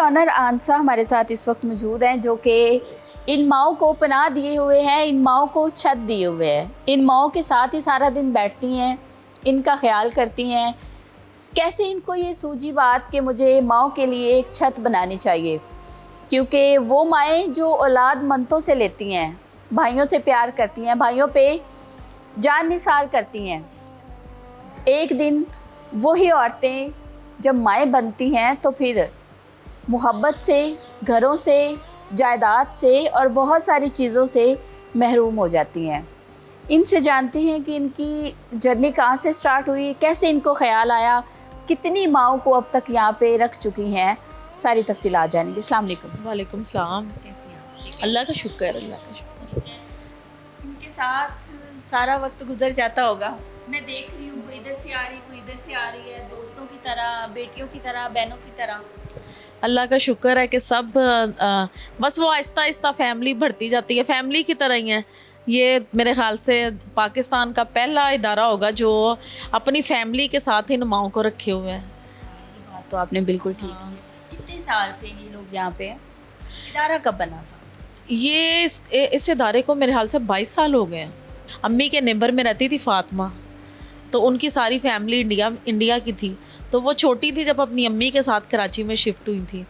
Honour आंसा हमारे साथ इस वक्त मौजूद हैं, जो कि इन माओं को पनाह दिए हुए हैं, इन माओं को छत दिए हुए हैं। इन माओं के साथ ही सारा दिन बैठती हैं, इनका ख्याल करती हैं। कैसे इनको ये सूझी बात कि मुझे माओं के लिए एक छत बनानी चाहिए, क्योंकि वो माएँ जो औलाद मन्नतों से लेती हैं, भाइयों से प्यार करती हैं, भाइयों पे जान निसार करती हैं। एक दिन वही औरतें जब माएँ बनती हैं तो फिर मोहब्बत से, घरों से, जायदाद से और बहुत सारी चीज़ों से महरूम हो जाती हैं। इनसे जानते हैं कि इनकी जर्नी कहाँ से स्टार्ट हुई, कैसे इनको ख्याल आया, कितनी माओं को अब तक यहाँ पे रख चुकी हैं। सारी तफसीलात जानेंगे। अस्सलाम वालेकुम। वालेकुम सलाम। कैसी हैं? अल्लाह का शुक्र, अल्लाह का शुक्र। इनके साथ सारा वक्त गुजर जाता होगा। मैं देख रही हूँ कोई इधर से आ रही, कोई इधर से आ रही है, दोस्तों की तरह, बेटियों की तरह, बहनों की तरह। अल्लाह का शुक्र है कि सब बस वो आहिस्ता आहिस्ता फैमिली बढ़ती जाती है, फैमिली की तरह ही है। ये मेरे ख्याल से पाकिस्तान का पहला इदारा होगा जो अपनी फैमिली के साथ इन माओं को रखे हुए हैं। बात तो आपने बिल्कुल ठीक की है। कितने साल से ये लोग यहाँ पे हैं? इदारा कब बना था? ये इस इदारे को मेरे ख्याल से 22 साल हो गए हैं। अम्मी के नेबर में रहती थी फातिमा, तो उनकी सारी फैमिली इंडिया की थी। तो वो छोटी थी जब अपनी अम्मी के साथ कराची में शिफ्ट हुई थी।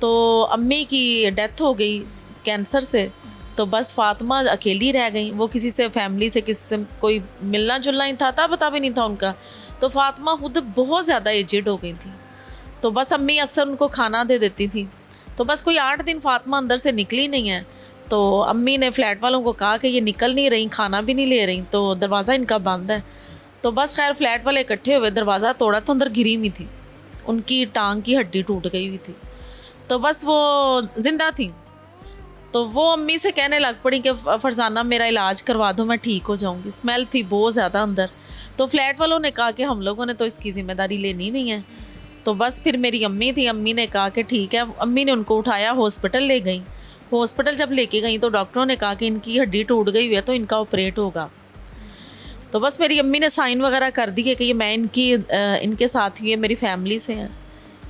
तो अम्मी की डेथ हो गई कैंसर से, तो बस फातिमा अकेली रह गई। वो किसी से फैमिली से किसी से कोई मिलना जुलना ही था, पता भी नहीं था उनका। तो फातिमा खुद बहुत ज़्यादा एजिड हो गई थी, तो बस अम्मी अक्सर उनको खाना दे देती थी। तो बस कोई 8 दिन फातिमा अंदर से निकली नहीं है, तो अम्मी ने फ्लैट वालों को कहा कि ये निकल नहीं रही, खाना भी नहीं ले रही, तो दरवाज़ा इनका बंद है। तो बस खैर फ्लैट वाले इकट्ठे हुए, दरवाज़ा तोड़ा तो अंदर गिरी हुई थी, उनकी टांग की हड्डी टूट गई हुई थी। तो बस वो ज़िंदा थी। तो वो अम्मी से कहने लग पड़ी कि फरजाना मेरा इलाज करवा दो, मैं ठीक हो जाऊंगी। स्मेल थी बहुत ज़्यादा अंदर। तो फ्लैट वालों ने कहा कि हम लोगों ने तो इसकी ज़िम्मेदारी लेनी नहीं है। तो बस फिर मेरी अम्मी थी, अम्मी ने कहा कि ठीक है। अम्मी ने उनको उठाया, हॉस्पिटल ले गई। हॉस्पिटल जब लेके गई तो डॉक्टरों ने कहा कि इनकी हड्डी टूट गई हुई है, तो इनका ऑपरेट होगा। तो बस मेरी अम्मी ने साइन वगैरह कर दिए कि ये मैं इनके साथ ही है, मेरी फैमिली से हैं।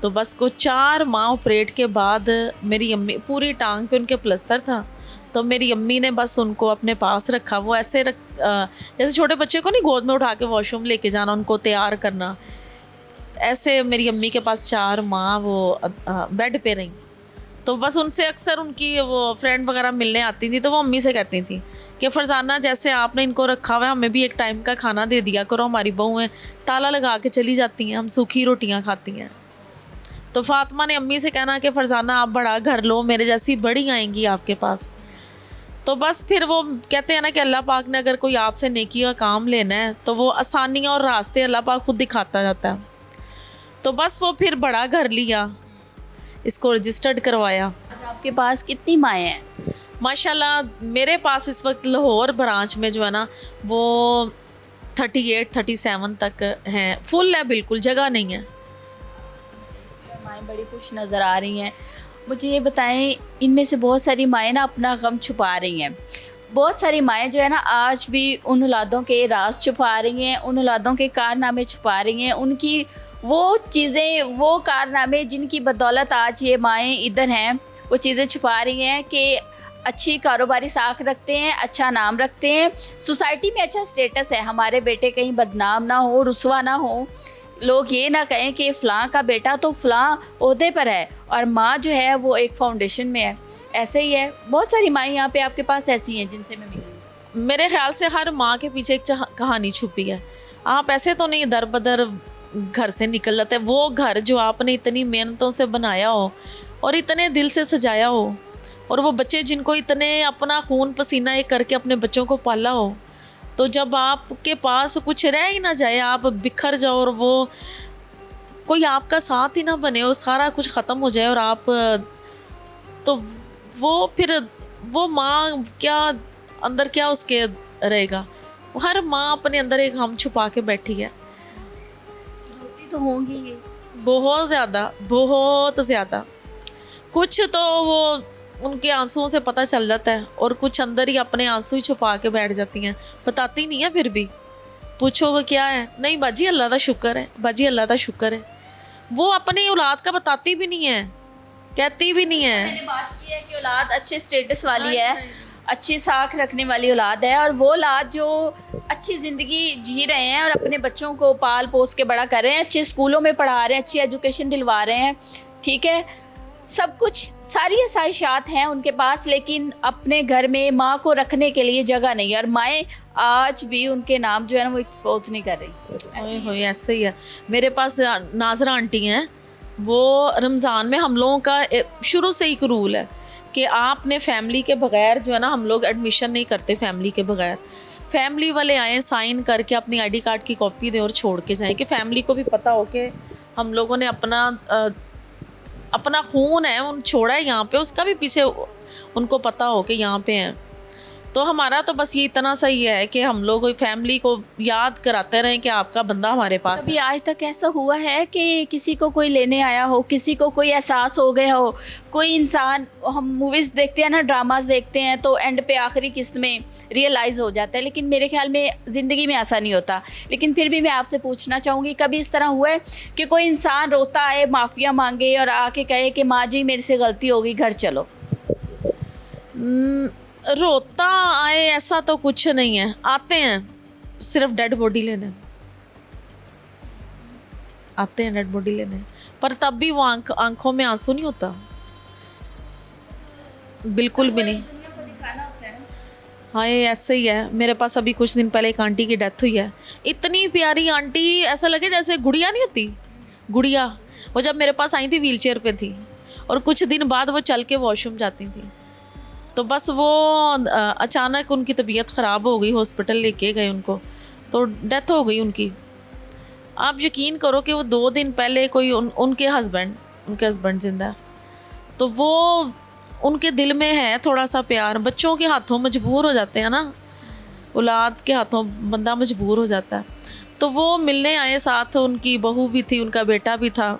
तो बस को 4 माह ऑपरेट के बाद मेरी अम्मी, पूरी टांग पे उनके प्लस्तर था, तो मेरी अम्मी ने बस उनको अपने पास रखा। वो ऐसे जैसे छोटे बच्चे को नहीं गोद में उठा के वॉशरूम लेके जाना, उनको तैयार करना, ऐसे मेरी अम्मी के पास 4 माह वो बेड पे रही। तो बस उनसे अक्सर उनकी वो फ्रेंड वगैरह मिलने आती थी, तो वो अम्मी से कहती थी कि फरजाना जैसे आपने इनको रखा हुआ है, हमें भी एक टाइम का खाना दे दिया करो, हमारी बहुएं ताला लगा के चली जाती हैं, हम सूखी रोटियां खाती हैं। तो फातिमा ने अम्मी से कहना कि फरजाना आप बड़ा घर लो, मेरे जैसी बड़ी आएंगी आपके पास। तो बस फिर वो कहते हैं ना कि अल्लाह पाक ने अगर कोई आपसे नेकी का काम लेना है तो वो आसानियाँ और रास्ते अल्लाह पाक खुद दिखाता जाता है। तो बस वो फिर बड़ा घर लिया, इसको रजिस्टर्ड करवाया। आज आपके पास कितनी माएँ हैं? माशाल्लाह मेरे पास इस वक्त लाहौर ब्रांच में जो है ना वो 38-37 तक हैं। फुल है, बिल्कुल जगह नहीं है। माएँ बड़ी खुश नज़र आ रही हैं। मुझे ये बताएं, इनमें से बहुत सारी माएँ ना अपना गम छुपा रही हैं। बहुत सारी माएँ जो है ना आज भी उन औलादों के राज छुपा रही हैं, उन औलादों के कारनामे छुपा रही हैं, उनकी वो चीज़ें, वो कारनामे जिनकी बदौलत आज ये माएँ इधर हैं, वो चीज़ें छुपा रही हैं कि अच्छी कारोबारी साख रखते हैं, अच्छा नाम रखते हैं, सोसाइटी में अच्छा स्टेटस है, हमारे बेटे कहीं बदनाम ना हो, रुसवा ना हो, लोग ये ना कहें कि फ़लाँ का बेटा तो फ़लाँ ओहदे पर है और माँ जो है वो एक फाउंडेशन में है। ऐसे ही है, बहुत सारी माएँ यहाँ पे आपके पास ऐसी हैं जिनसे मैं मिली। मेरे ख्याल से हर माँ के पीछे एक कहानी छुपी है। आप ऐसे तो नहीं दर बदर घर से निकल जाते हैं। वो घर जो आपने इतनी मेहनतों से बनाया हो और इतने दिल से सजाया हो, और वो बच्चे जिनको इतने अपना खून पसीना एक करके अपने बच्चों को पाला हो, तो जब आपके पास कुछ रह ही ना जाए, आप बिखर जाओ और वो कोई आपका साथ ही ना बने और सारा कुछ ख़त्म हो जाए, और आप तो वो फिर वो माँ क्या अंदर क्या उसके रहेगा। हर माँ अपने अंदर एक हम छुपा के बैठी है। होती तो होंगी ये बहुत ज़्यादा, बहुत ज़्यादा। कुछ तो वो उनके आंसुओं से पता चल जाता है, और कुछ अंदर ही अपने आंसू ही छुपा के बैठ जाती हैं, बताती नहीं है। फिर भी पूछोगे क्या है, नहीं बाजी अल्लाह का शुक्र है, बाजी अल्लाह का शुक्र है। वो अपनी औलाद का बताती भी नहीं है कहती भी नहीं है। मैंने बात की है कि औलाद अच्छे स्टेटस वाली है, अच्छी साख रखने वाली औलाद है, और वो औलाद जो अच्छी ज़िंदगी जी रहे हैं और अपने बच्चों को पाल पोस के बड़ा कर रहे हैं, अच्छे स्कूलों में पढ़ा रहे हैं, अच्छी एजुकेशन दिलवा रहे हैं, ठीक है, सब कुछ सारी आसाइशात हैं उनके पास, लेकिन अपने घर में माँ को रखने के लिए जगह नहीं है, और माएँ आज भी उनके नाम जो है ना वो एक्सपोज नहीं कर रही। ओए होए ऐसे ही है। मेरे पास नाजरा आंटी हैं, वो रमज़ान में हम लोगों का शुरू से ही एक रूल है कि आपने फैमिली के बगैर जो है ना, हम लोग एडमिशन नहीं करते फैमिली के बगैर। फैमिली वाले आएँ, साइन करके अपनी आईडी कार्ड की कॉपी दें और छोड़ के जाएं, कि फैमिली को भी पता हो कि हम लोगों ने अपना खून है उन छोड़ा है यहाँ पे, उसका भी पीछे उनको पता हो कि यहाँ पे हैं। तो हमारा तो बस ये इतना सही है कि हम लोग फैमिली को याद कराते रहें कि आपका बंदा हमारे पास कभी आज तक ऐसा हुआ है कि किसी को कोई लेने आया हो, किसी को कोई एहसास हो गया हो, कोई इंसान, हम मूवीज़ देखते हैं ना, ड्रामास देखते हैं, तो एंड पे आखिरी किस्त में रियलाइज़ हो जाता है, लेकिन मेरे ख्याल में ज़िंदगी में ऐसा नहीं होता। लेकिन फिर भी मैं आपसे पूछना चाहूँगी, कभी इस तरह हुआ है कि कोई इंसान रोता आए, माफ़िया मांगे और आके कहे कि माँ जी मेरे से गलती हो गई, घर चलो? रोता आए ऐसा तो कुछ नहीं है, आते हैं सिर्फ डेड बॉडी लेने, आते हैं डेड बॉडी लेने, पर तब भी वो आंखों में आंसू नहीं होता, बिल्कुल भी नहीं। हाँ ये ऐसे ही है। मेरे पास अभी कुछ दिन पहले एक आंटी की डेथ हुई है, इतनी प्यारी आंटी, ऐसा लगे जैसे गुड़िया नहीं होती, गुड़िया। वो जब मेरे पास आई थी व्हील चेयर पे थी, और कुछ दिन बाद वो चल के वॉशरूम जाती थी। तो बस वो अचानक उनकी तबीयत ख़राब हो गई, हॉस्पिटल लेके गए उनको, तो डेथ हो गई उनकी। आप यकीन करो कि वो 2 दिन पहले कोई उनके हस्बैंड ज़िंदा, तो वो उनके दिल में है थोड़ा सा प्यार। बच्चों के हाथों मजबूर हो जाते हैं ना, औलाद के हाथों बंदा मजबूर हो जाता है। तो वो मिलने आए, साथ उनकी बहू भी थी, उनका बेटा भी था।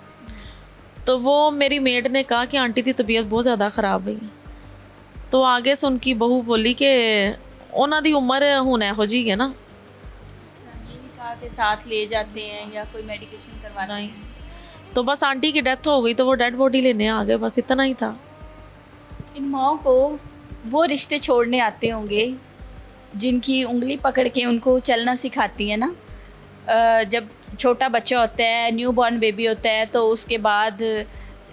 तो वो मेरी मेड ने कहा कि आंटी की तबीयत बहुत ज़्यादा ख़राब हुई है। तो आगे से उनकी बहू बोली कि उन्हों की उम्र हुण इहो जी है ना। ये नहीं कहा कि साथ ले जाते हैं या कोई मेडिकेशन करवाते नहीं, हैं? तो बस आंटी की डेथ हो गई तो वो डेड बॉडी लेने आ गए, बस इतना ही था। इन माओ को वो रिश्ते छोड़ने आते होंगे जिनकी उंगली पकड़ के उनको चलना सिखाती है ना। जब छोटा बच्चा होता है, न्यू बॉर्न बेबी होता है, तो उसके बाद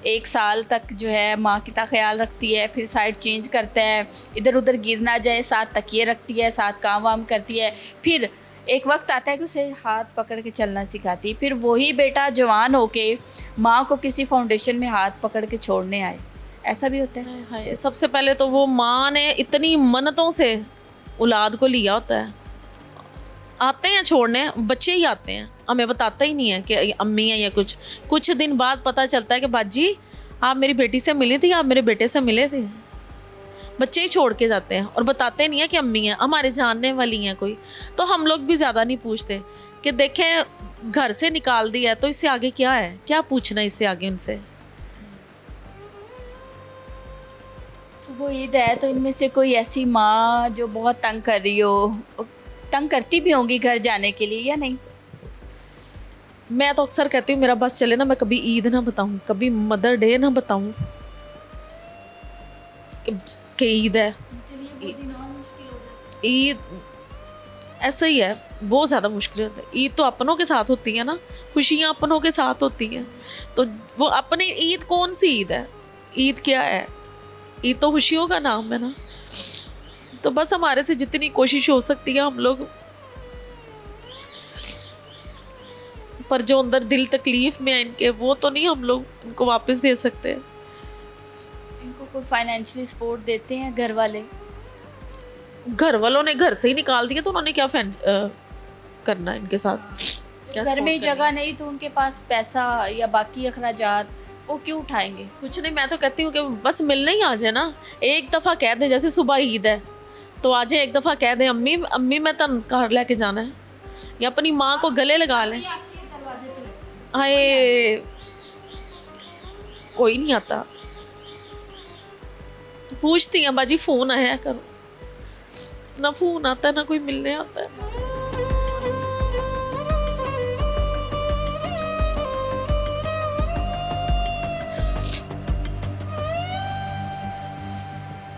1 साल तक जो है माँ का ख्याल रखती है, फिर साइड चेंज करता है, इधर उधर गिर ना जाए, साथ तकिए रखती है, साथ काम वाम करती है। फिर एक वक्त आता है कि उसे हाथ पकड़ के चलना सिखाती है। फिर वही बेटा जवान होके माँ को किसी फाउंडेशन में हाथ पकड़ के छोड़ने आए, ऐसा भी होता है। हाय, सबसे पहले तो वो माँ ने इतनी मन्नतों से औलाद को लिया होता है। आते हैं छोड़ने, बच्चे ही आते हैं, हमें बताता ही नहीं है कि अम्मी है या कुछ दिन बाद पता चलता है कि बाजी आप मेरी बेटी से मिली थी, आप मेरे बेटे से मिले थे। बच्चे ही छोड़ के जाते हैं और बताते नहीं है कि अम्मी है, हमारे जानने वाली हैं कोई। तो हम लोग भी ज़्यादा नहीं पूछते कि देखें घर से निकाल दिया है तो इससे आगे क्या है, क्या पूछना इससे आगे उनसे। सुबह ईद है तो इनमें से कोई ऐसी माँ जो बहुत तंग कर रही हो, तंग करती भी होंगी घर जाने के लिए या नहीं? मैं तो अक्सर कहती हूँ मेरा बस चले ना, मैं कभी ईद ना बताऊँ, कभी मदर डे ना बताऊँ कि ईद है। ईद ऐसा ही है, बहुत ज़्यादा मुश्किल होता है। ईद तो अपनों के साथ होती है ना, खुशियाँ अपनों के साथ होती हैं। तो वो अपनी ईद कौन सी ईद है? ईद क्या है? ईद तो खुशियों का नाम है ना। तो बस हमारे से जितनी कोशिश हो सकती है हम लोग, पर जो अंदर दिल तकलीफ में है इनके, वो तो नहीं हम लोग इनको वापस दे सकते। इनको कोई फाइनेंशियली सपोर्ट देते हैं घर वाले? घर वालों ने घर से ही निकाल दिया तो उन्होंने क्या करना है इनके साथ? क्या घर में जगह नहीं तो उनके पास पैसा या बाकी अखराजात वो क्यों उठाएंगे? कुछ नहीं, मैं तो कहती हूँ कि बस मिलने ही आ जाए ना। एक दफ़ा कह दे, जैसे सुबह ईद है तो आ जाए, एक दफ़ा कह दे अम्मी अम्मी मैं तन घर लेके जाना है, या अपनी माँ को गले लगा लें। हाय कोई नहीं आता, पूछती हैं बाजी फ़ोन आया करो, ना फ़ोन आता है ना कोई मिलने आता है।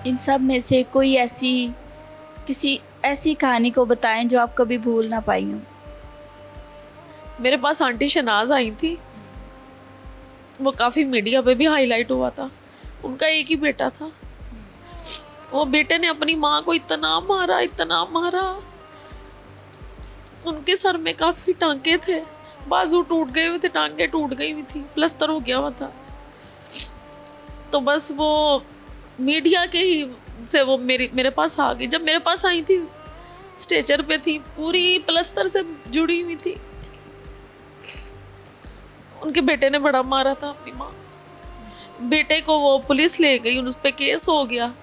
इन सब में से कोई ऐसी किसी ऐसी कहानी को बताएं जो आप कभी भूल ना पाई हो। मेरे पास आंटी शनाज आई थी, वो काफ़ी मीडिया पे भी हाईलाइट हुआ था। उनका एक ही बेटा था, वो बेटे ने अपनी माँ को इतना मारा, इतना मारा। उनके सर में काफ़ी टांके थे, बाजू टूट गए हुए थे, टांगे टूट गई हुई थी, प्लस्तर हो गया हुआ था। तो बस वो मीडिया के ही से वो मेरे पास आ गई। जब मेरे पास आई थी, स्ट्रेचर पे थी, पूरी प्लस्तर से जुड़ी हुई थी। उनके बेटे ने बड़ा मारा था अपनी माँ। बेटे को वो पुलिस ले गई, उस पर केस हो गया,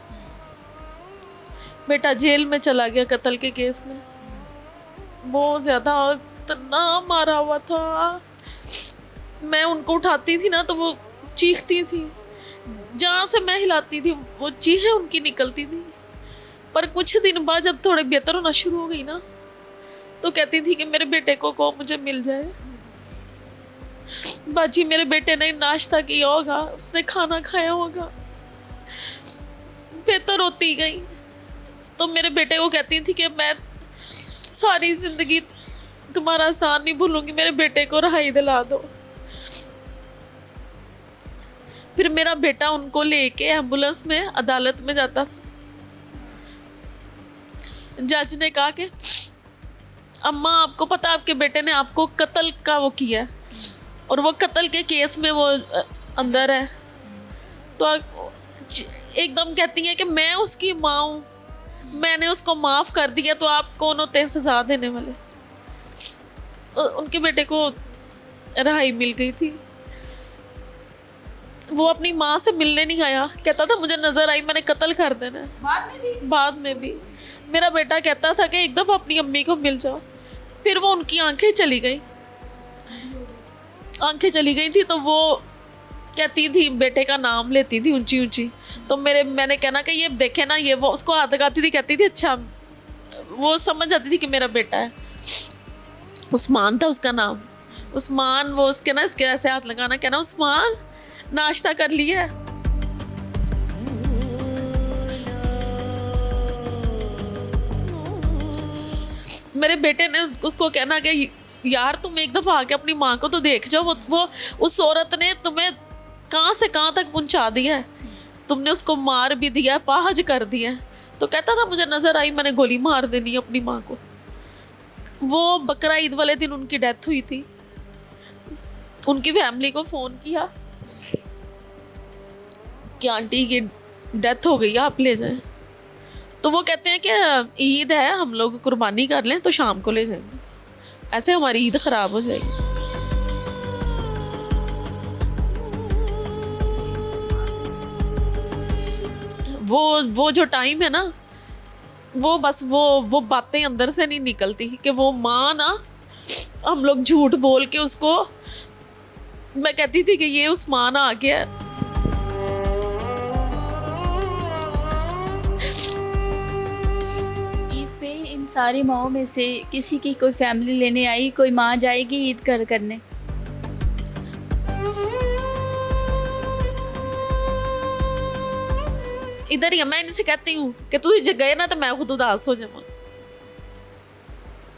बेटा जेल में चला गया कत्ल के केस में। बहुत ज़्यादा इतना मारा हुआ था। मैं उनको उठाती थी ना तो वो चीखती थी, जहाँ से मैं हिलाती थी वो चीखें उनकी निकलती थी। पर कुछ दिन बाद जब थोड़े बेहतर होना शुरू हो गई ना, तो कहती थी कि मेरे बेटे को मुझे मिल जाए। बाजी मेरे बेटे ने नाश्ता किया होगा, उसने खाना खाया होगा, बेहतर होती गई। तो मेरे बेटे को कहती थी कि मैं सारी जिंदगी तुम्हारा आसान नहीं भूलूंगी, मेरे बेटे को रिहाई दिला दो। फिर मेरा बेटा उनको लेके एम्बुलेंस में अदालत में जाता था। जज ने कहा कि अम्मा आपको पता आपके बेटे ने आपको कत्ल का वो किया है और वो कत्ल के केस में वो अंदर है। तो एकदम कहती है कि मैं उसकी माँ हूँ, मैंने उसको माफ़ कर दिया, तो आप कौन होते हैं सजा देने वाले। उनके बेटे को रिहाई मिल गई थी। वो अपनी माँ से मिलने नहीं आया, कहता था मुझे नज़र आई मैंने कत्ल कर देना है। बाद में भी मेरा बेटा कहता था कि एक दफ़ा अपनी अम्मी को मिल जाओ। फिर वो उनकी आंखें चली गई थी, तो वो कहती थी, बेटे का नाम लेती थी ऊंची ऊंची। तो मैंने कहना कि ये देखे ना, ये वो उसको हाथ लगाती थी, कहती थी अच्छा, वो समझ जाती थी कि मेरा बेटा है। उस्मान था उसका नाम, उस्मान। वो उसके ना इसके ऐसे हाथ लगाना, कहना उस्मान नाश्ता कर लिया है। मेरे बेटे ने उसको कहना कि यार तुम एक दफ़ा आके अपनी माँ को तो देख जाओ, वो उस औरत ने तुम्हें कहाँ से कहाँ तक पहुँचा दिया है, तुमने उसको मार भी दिया, पाहज कर दिया है। तो कहता था मुझे नज़र आई मैंने गोली मार देनी है अपनी माँ को। वो बकरा ईद वाले दिन उनकी डेथ हुई थी। उनकी फैमिली को फ़ोन किया कि आंटी की डेथ हो गई है, आप ले जाएं। तो वो कहते हैं कि ईद है, हम लोग कुर्बानी कर लें तो शाम को ले जाएंगे, ऐसे हमारी ईद ख़राब हो जाएगी। वो जो टाइम है ना, वो बस वो बातें अंदर से नहीं निकलती कि वो माँ ना, हम लोग झूठ बोल के उसको, मैं कहती थी कि ये उस्मान आ गया है। ईद पे इन सारी माओं में से किसी की कोई फैमिली लेने आई, कोई माँ जाएगी ईद करने? इधर ही मैं इनसे कहती हूँ कि तू जे गए ना तो मैं खुद उदास हो जाऊँ।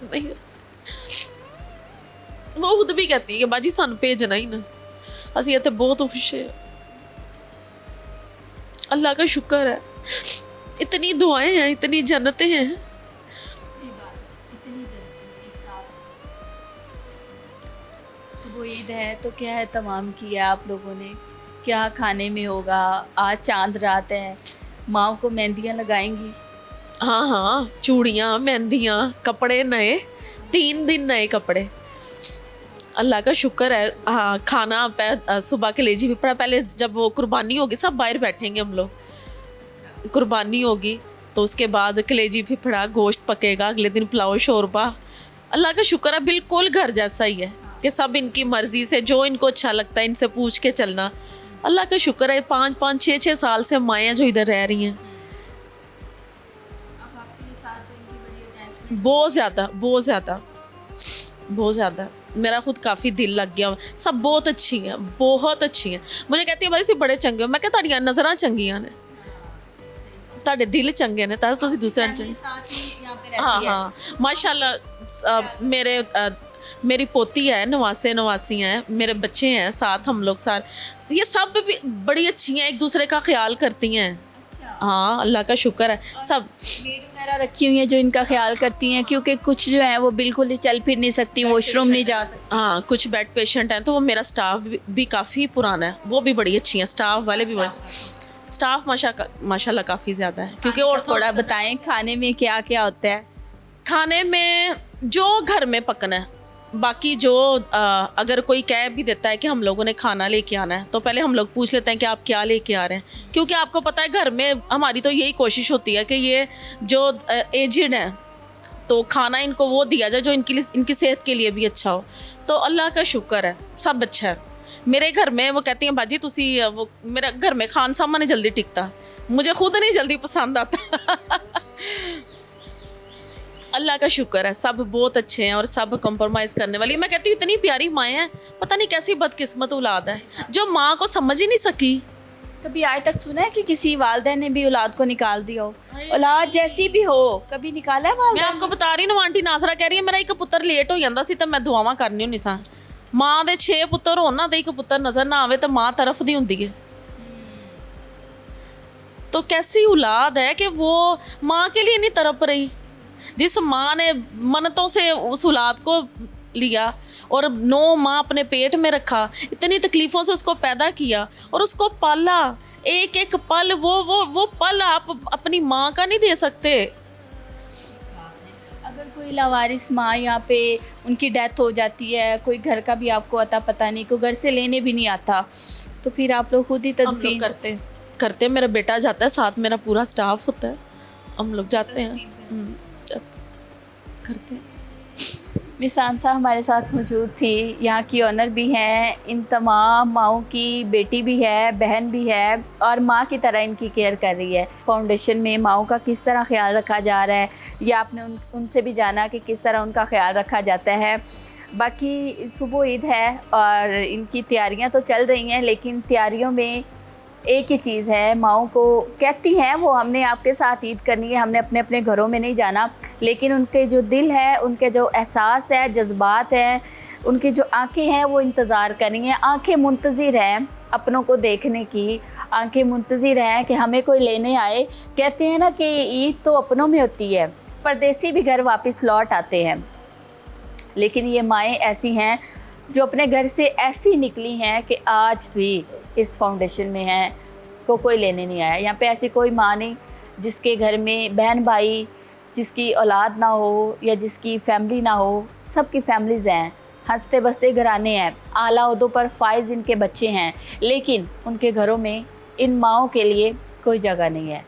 नहीं, वो खुद भी कहती है कि बाजी सानू भेजना ही ना, असी इत्थे बहुत खुश है। अल्लाह का शुक्र है, इतनी दुआएं हैं, इतनी जन्नतें हैं। सुबह ईद है तो क्या है तमाम किया आप लोगों ने, क्या खाने में होगा? आज चांद रात है, माँ को मेहंदियाँ लगाएंगी? हाँ हाँ, चूड़ियाँ, मेहंदियाँ, कपड़े नए, 3 दिन नए कपड़े। अल्लाह का शुक्र है। हाँ, खाना सुबह कलेजी भी पड़ा। पहले जब वो कुर्बानी होगी सब बाहर बैठेंगे हम लोग, कुर्बानी होगी तो उसके बाद कलेजी भी पड़ा, गोश्त पकेगा, अगले दिन पुलाव शोरबा। अल्लाह का शुक्र है, बिल्कुल घर जैसा ही है कि सब इनकी मर्ज़ी से जो इनको अच्छा लगता है इनसे पूछ के चलना। अल्लाह का शुक्र है, 5-5, 6-6 साल से माएँ जो इधर रह रही हैं। बहुत ज़्यादा बहुत ज़्यादा बहुत ज़्यादा, मेरा खुद काफ़ी दिल लग गया। सब बहुत अच्छी हैं, बहुत अच्छी हैं। मुझे कहती है भाई सी बड़े चंगे हो, मैं कहता ताड़ियां नज़रां चंगियां ने, ਤੁਹਾਡੇ ਦਿਲ ਚੰਗੇ ਨੇ ਤਾਂ ਤੁਸੀਂ ਦੂਸਰਿਆਂ ਨੂੰ ਚੰਗੇ। साथ ही यहाँ पे हाँ रहती है। हाँ माशाल्लाह मेरी पोती है, नवासे नवासी हैं, मेरे बच्चे हैं साथ, हम लोग साथ ये सब भी बड़ी अच्छी हैं, एक दूसरे का ख्याल करती हैं। अच्छा। हाँ अल्लाह का शुक्र है सब। मेड वगैरह रखी हुई हैं जो इनका ख्याल करती हैं, क्योंकि कुछ जो है वो बिल्कुल ही चल फिर नहीं सकती, वॉशरूम नहीं जा सकती। हाँ कुछ बेड पेशेंट हैं, तो वो मेरा स्टाफ भी काफ़ी पुराना है, वो भी बड़ी अच्छी हैं, स्टाफ वाले भी बड़े, स्टाफ माशाल्लाह काफ़ी ज़्यादा है। क्योंकि और थोड़ा बताएं खाने में क्या क्या होता है। खाने में जो घर में पकना है, बाकी जो अगर कोई कह भी देता है कि हम लोगों ने खाना लेके आना है, तो पहले हम लोग पूछ लेते हैं कि आप क्या लेके आ रहे हैं, क्योंकि आपको पता है घर में हमारी तो यही कोशिश होती है कि ये जो एजिड हैं तो खाना इनको वो दिया जाए जो इनकी सेहत के लिए भी अच्छा हो। तो अल्लाह का शुक्र है सब अच्छा है। मेरे घर में वो कहती हैं बाजी तुसी वो, मेरा घर में खान सामा नहीं जल्दी टिकता, मुझे खुद नहीं जल्दी पसंद आता। अल्लाह का शुक्र है सब बहुत अच्छे हैं और सब कंप्रोमाइज़ करने वाली। मैं कहती हूँ इतनी प्यारी माएँ हैं, पता नहीं कैसी बदकिस्मत औलाद है जो माँ को समझ ही नहीं सकी। कभी आज तक सुना है कि किसी वालदैन ने भी औलाद को निकाल दिया हो? औलाद जैसी भी हो कभी निकाला है मैं वालदैन? आपको बता रही हूँ, आंटी नासरा कह रही है मेरा एक पुत्र लेट हो जाता सी तो मैं दुआवां करनी होनी सा। माँ दे 6 पुत्र हो ना तो एक पुत्र नज़र ना आवे तो माँ तरफ दी होंदी है। तो कैसी औलाद है कि वो माँ के लिए नहीं तड़प रही, जिस माँ ने मन्नतों से उस औलाद को लिया और 9 माह अपने पेट में रखा, इतनी तकलीफ़ों से उसको पैदा किया और उसको पाला, एक एक पल वो पल आप अपनी माँ का नहीं दे सकते। अगर कोई लावारिस माँ यहाँ पे उनकी डेथ हो जाती है, कोई घर का भी आपको अता पता नहीं, कोई घर से लेने भी नहीं आता, तो फिर आप लोग खुद ही हम लोग तदफीन करते मेरा बेटा जाता है साथ, मेरा पूरा स्टाफ होता है, हम लोग जाते हैं करते हैं। मिस आंसा हमारे साथ मौजूद थी, यहाँ की ऑनर भी हैं, इन तमाम माओं की बेटी भी है, बहन भी है और माँ की तरह इनकी केयर कर रही है। फाउंडेशन में माओं का किस तरह ख्याल रखा जा रहा है ये आपने उनसे भी जाना कि किस तरह उनका ख्याल रखा जाता है। बाकी सुबह ईद है और इनकी तैयारियाँ तो चल रही हैं, लेकिन तैयारियों में एक ही चीज़ है, माओं को कहती हैं वो हमने आपके साथ ईद करनी है, हमने अपने अपने घरों में नहीं जाना, लेकिन उनके जो दिल है, उनके जो एहसास है, जज्बात हैं, उनकी जो आंखें हैं वो इंतज़ार कर रही हैं। आंखें मुंतज़िर हैं अपनों को देखने की, आंखें मुंतज़िर हैं कि हमें कोई लेने आए। कहते हैं ना कि ईद तो अपनों में होती है, परदेसी भी घर वापस लौट आते हैं, लेकिन ये माएँ ऐसी हैं जो अपने घर से ऐसी निकली हैं कि आज भी इस फाउंडेशन में हैं, को कोई लेने नहीं आया। यहाँ पे ऐसी कोई माँ नहीं जिसके घर में बहन भाई, जिसकी औलाद ना हो या जिसकी फैमिली ना हो, सबकी फैमिलीज़ हैं, हंसते बसते घराने हैं, आला ओहदों पर फाइज इनके बच्चे हैं, लेकिन उनके घरों में इन माँओं के लिए कोई जगह नहीं है।